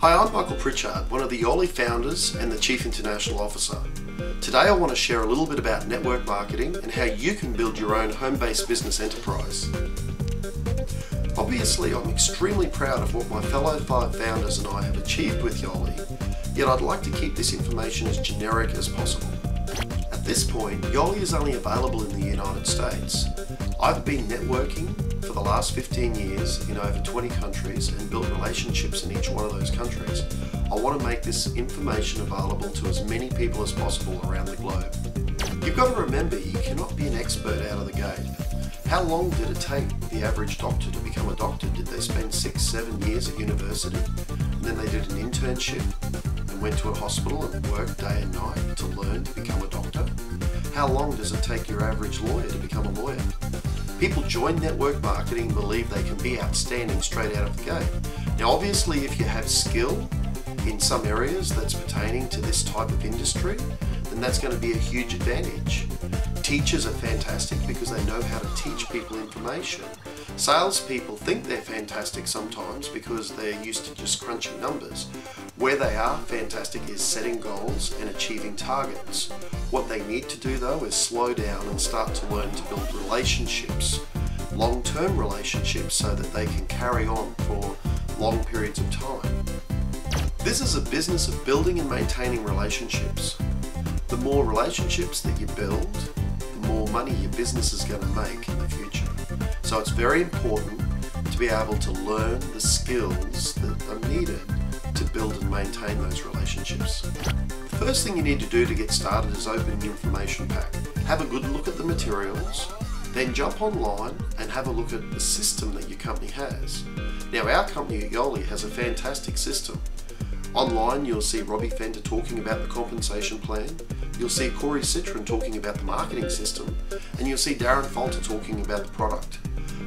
Hi, I'm Michael Prichard, one of the Yoli founders and the Chief International Officer. Today I want to share a little bit about network marketing and how you can build your own home-based business enterprise. Obviously, I'm extremely proud of what my fellow 5 founders and I have achieved with Yoli, yet I'd like to keep this information as generic as possible. At this point, Yoli is only available in the United States. I've been networking for the last 15 years in over 20 countries and built relationships in each one of those countries. I want to make this information available to as many people as possible around the globe. You've got to remember, you cannot be an expert out of the gate. How long did it take the average doctor to become a doctor? Did they spend 6-7 years at university? And then they did an internship and went to a hospital and worked day and night to learn to become a doctor? How long does it take your average lawyer to become a lawyer? People join network marketing and believe they can be outstanding straight out of the gate. Now obviously, if you have skill in some areas that's pertaining to this type of industry, then that's going to be a huge advantage. Teachers are fantastic because they know how to teach people information. Salespeople think they're fantastic sometimes because they're used to just crunching numbers. Where they are fantastic is setting goals and achieving targets. What they need to do though is slow down and start to learn to build relationships, long-term relationships, so that they can carry on for long periods of time. This is a business of building and maintaining relationships. The more relationships that you build, the more money your business is going to make in the future. So it's very important to be able to learn the skills that are needed to build and maintain those relationships. The first thing you need to do to get started is open the information pack. Have a good look at the materials, then jump online and have a look at the system that your company has. Now our company at Yoli has a fantastic system. Online you'll see Robbie Fender talking about the compensation plan, you'll see Corey Citron talking about the marketing system, and you'll see Darren Falter talking about the product.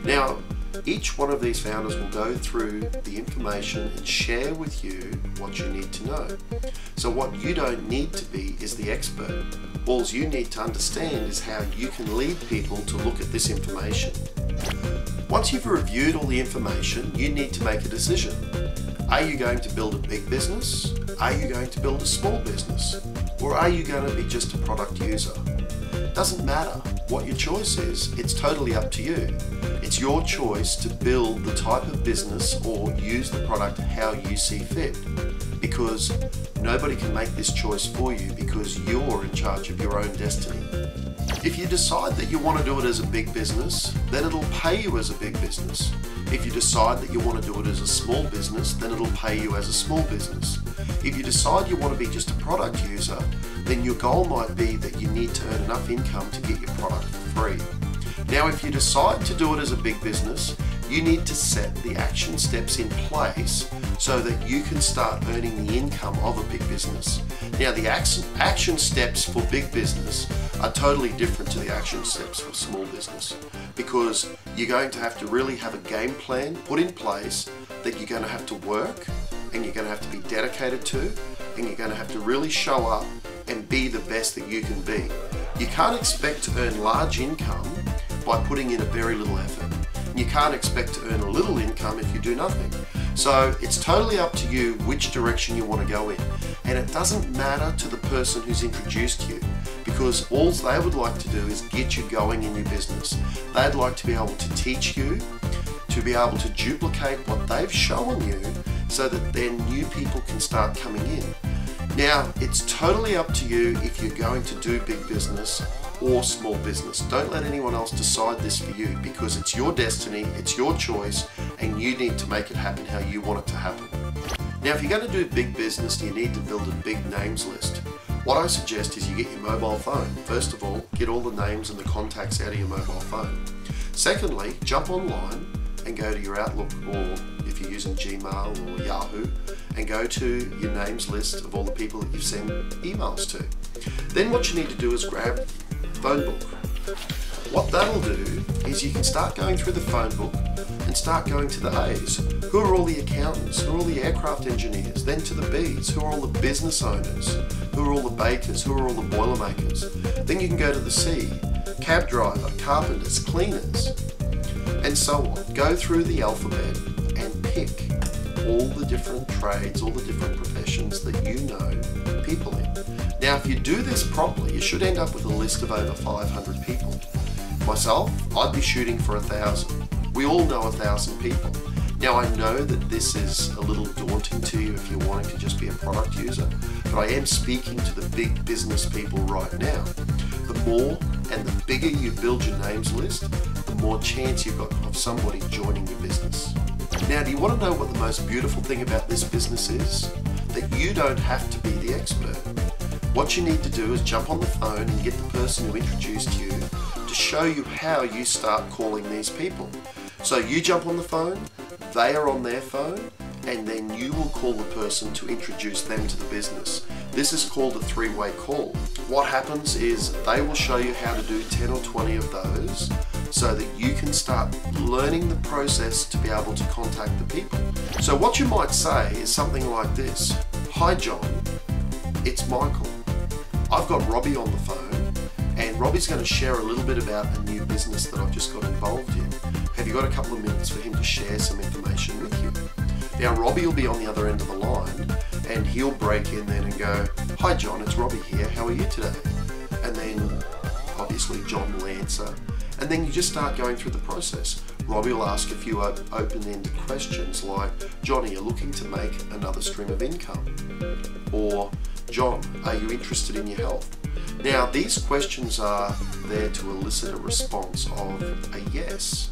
Now, each one of these founders will go through the information and share with you what you need to know. So what you don't need to be is the expert. All you need to understand is how you can lead people to look at this information. Once you've reviewed all the information, you need to make a decision. Are you going to build a big business? Are you going to build a small business? Or are you going to be just a product user? Doesn't matter what your choice is, it's totally up to you. It's your choice to build the type of business or use the product how you see fit, because nobody can make this choice for you because you're in charge of your own destiny. If you decide that you want to do it as a big business, then it'll pay you as a big business. If you decide that you want to do it as a small business, then it'll pay you as a small business. If you decide you want to be just a product user, then your goal might be that you need to earn enough income to get your product for free. Now, if you decide to do it as a big business, you need to set the action steps in place so that you can start earning the income of a big business. Now, the action steps for big business are totally different to the action steps for small business, because you're going to have to really have a game plan put in place that you're going to have to work and you're going to have to be dedicated to, and you're going to have to really show up and be the best that you can be. You can't expect to earn large income by putting in a very little effort. You can't expect to earn a little income if you do nothing. So it's totally up to you which direction you want to go in. And it doesn't matter to the person who's introduced you, because all they would like to do is get you going in your business. They'd like to be able to teach you, to be able to duplicate what they've shown you so that then new people can start coming in. Now, it's totally up to you if you're going to do big business or small business. Don't let anyone else decide this for you, because it's your destiny, it's your choice, and you need to make it happen how you want it to happen. Now, if you're going to do big business, you need to build a big names list. What I suggest is you get your mobile phone. First of all, get all the names and the contacts out of your mobile phone. Secondly, jump online and go to your Outlook, or if you're using Gmail or Yahoo, and go to your names list of all the people that you've sent emails to. Then what you need to do is grab a phone book. What that'll do is you can start going through the phone book and start going to the A's. Who are all the accountants? Who are all the aircraft engineers? Then to the B's. Who are all the business owners? Who are all the bakers? Who are all the boilermakers? Then you can go to the C. Cab driver, carpenters, cleaners, and so on. Go through the alphabet and pick all the different trades, all the different professions that you know people in. Now, if you do this properly, you should end up with a list of over 500 people. Myself, I'd be shooting for 1,000. We all know 1,000 people. Now, I know that this is a little daunting to you if you're wanting to just be a product user, but I am speaking to the big business people right now. The more and the bigger you build your names list, the more chance you've got of somebody joining your business. Now, do you want to know what the most beautiful thing about this business is? That you don't have to be the expert. What you need to do is jump on the phone and get the person who introduced you to show you how you start calling these people. So you jump on the phone, they are on their phone, and then you will call the person to introduce them to the business. This is called a three-way call. What happens is they will show you how to do 10 or 20 of those so that you can start learning the process to be able to contact the people. So what you might say is something like this. Hi John, it's Michael. I've got Robbie on the phone, and Robbie's going to share a little bit about a new business that I've just got involved in. Have you got a couple of minutes for him to share some information with you? Now Robbie will be on the other end of the line, and he'll break in then and go, hi John, it's Robbie here, how are you today? And then obviously John will answer, and then you just start going through the process. Robbie will ask a few open-ended questions like, John, are you looking to make another stream of income? Or, John, are you interested in your health? Now, these questions are there to elicit a response of a yes.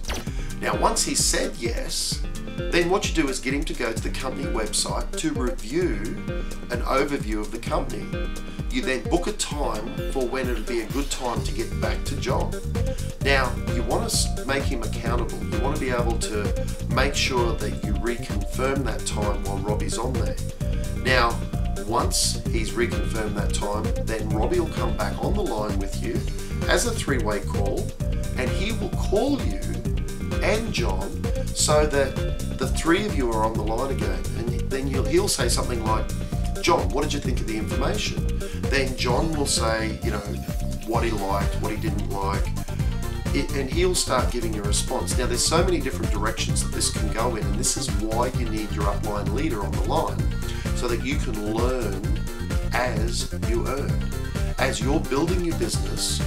Now, once he said yes, then what you do is get him to go to the company website to review an overview of the company. You then book a time for when it'll be a good time to get back to John. Now, you want to make him accountable. You want to be able to make sure that you reconfirm that time while Robbie's on there. Now, once he's reconfirmed that time, then Robbie will come back on the line with you as a three-way call, and he will call you and John so that the three of you are on the line again. And then he'll say something like, John, what did you think of the information? Then John will say, you know, what he liked, what he didn't like, and he'll start giving you a response. Now, there's so many different directions that this can go in, and this is why you need your upline leader on the line, so that you can learn as you earn. As you're building your business,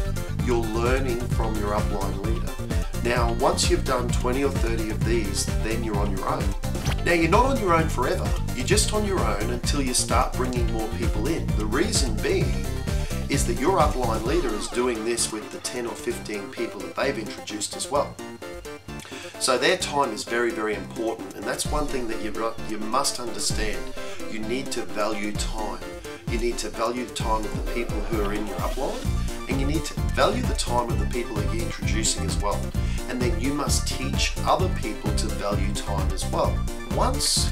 you're learning from your upline leader. Now, once you've done 20 or 30 of these, then you're on your own. Now, you're not on your own forever. You're just on your own until you start bringing more people in. The reason being is that your upline leader is doing this with the 10 or 15 people that they've introduced as well. So their time is very, very important, and that's one thing that you must understand. You need to value time. You need to value the time of the people who are in your upline, and you need to value the time of the people that you're introducing as well. And then you must teach other people to value time as well. Once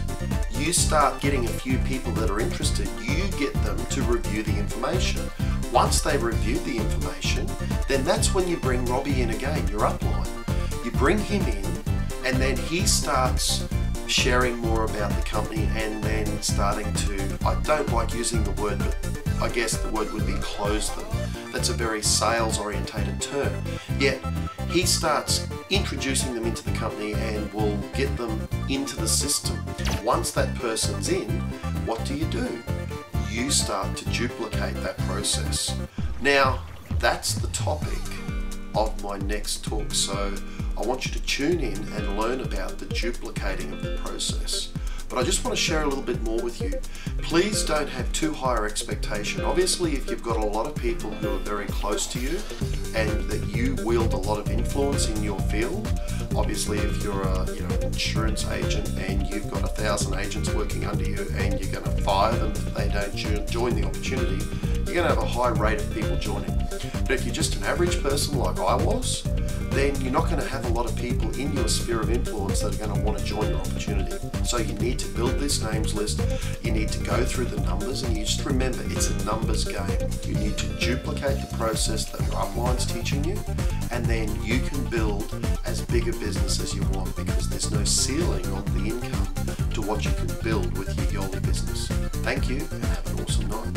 you start getting a few people that are interested, you get them to review the information. Once they've reviewed the information, then that's when you bring Robbie in again, your upline. You bring him in, and then he starts sharing more about the company, and then starting to, I don't like using the word, but I guess the word would be close them. That's a very sales orientated term. Yet he starts introducing them into the company and will get them into the system. Once that person's in, what do? You start to duplicate that process. Now, that's the topic of my next talk, so I want you to tune in and learn about the duplicating of the process. But I just want to share a little bit more with you. Please don't have too high an expectation. Obviously, if you've got a lot of people who are very close to you and that you wield a lot of influence in your field, obviously if you're an insurance agent and you've got 1,000 agents working under you and you're going to fire them if they don't join the opportunity, you're going to have a high rate of people joining. But if you're just an average person like I was, then you're not going to have a lot of people in your sphere of influence that are going to want to join your opportunity. So you need to build this names list, you need to go through the numbers, and you just remember it's a numbers game. You need to duplicate the process that your upline's teaching you, and then you can build as big a business as you want, because there's no ceiling on the income to what you can build with your Yoli business. Thank you, and have an awesome night.